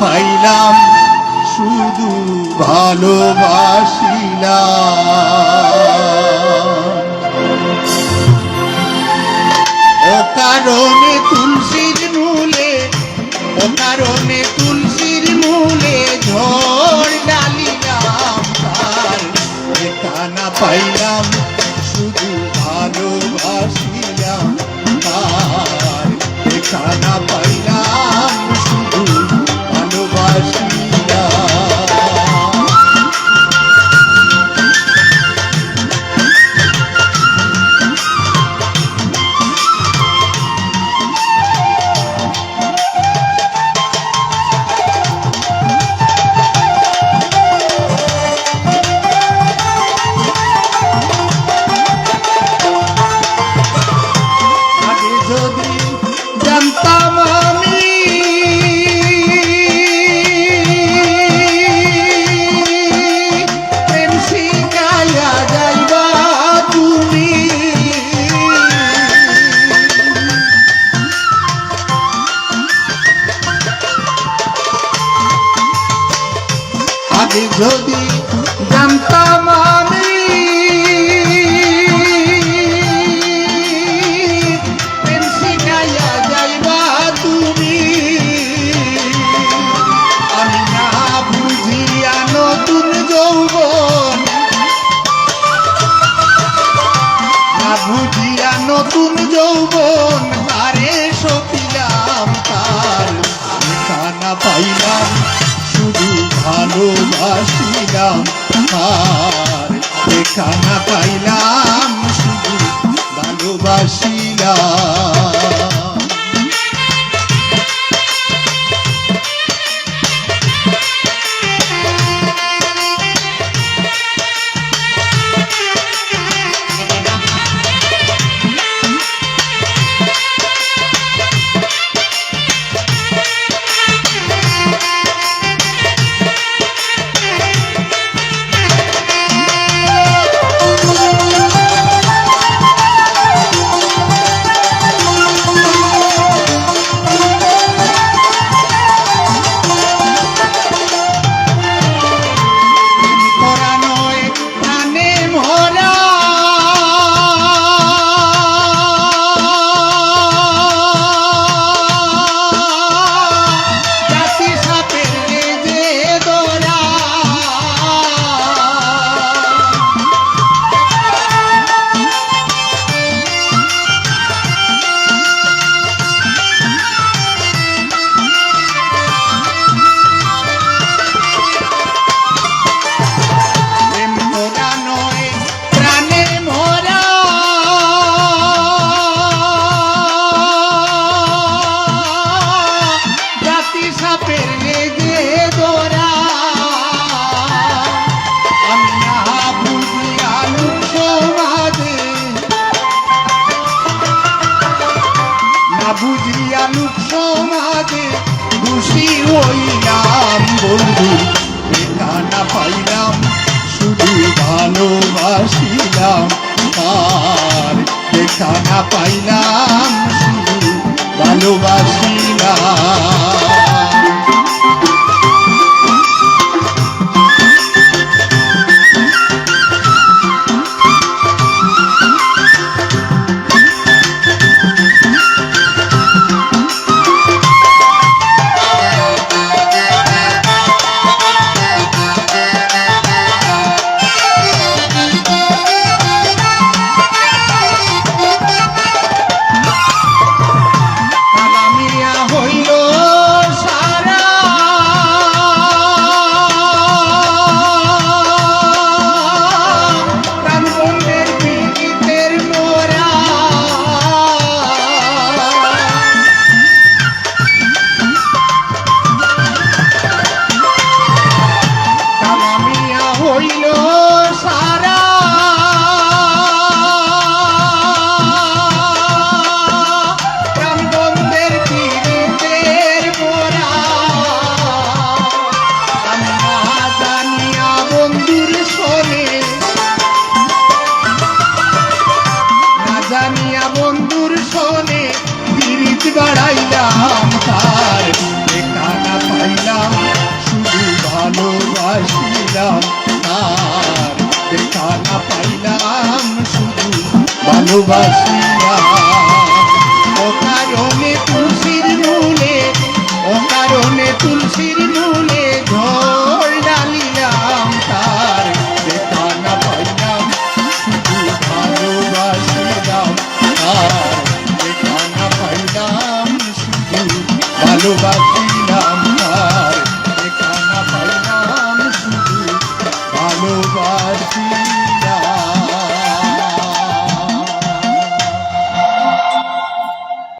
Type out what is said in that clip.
পাইলাম শুধু ভালোবাসিলাম। অকারণে তুলসীর মূলে, অকারণে তুলসীর মূলে ঝড় ডালিলাম, তার দেখা না পাইলাম শুধু ভালোবাসিলাম, তার দেখা না পাইলাম শুধু ভালোবাসিলাম। যদি জানতাম আমি প্রেম শিখাইয়া যাইবা তুমি, আমি না বুঝিয়া নতুন যৌবন, না বুঝিয়া নতুন যৌবন তারে সপিলাম, তার দেখা না পাইলাম শুধু ভালোবাসিলাম, আর দেখা না পাইলাম শুধু ভালোবাসিলাম। বুঝিয়া লোক সমাজে খুশি হইলাম বন্ধু, দেখা না পাইলাম শুধু ভালোবাসিলাম, আর দেখা না পাইলাম শুধু ভালোবাসিলাম। ভালোবাসিলাম অকারণে তুলসীর মূলে অকারণে তুলসীর মূলে ঝড় ডালিলাম তার দেখা না পাইলাম শুধু ভালোবাসিলাম তার দেখা না পাইলাম শুধু ভালোবাসি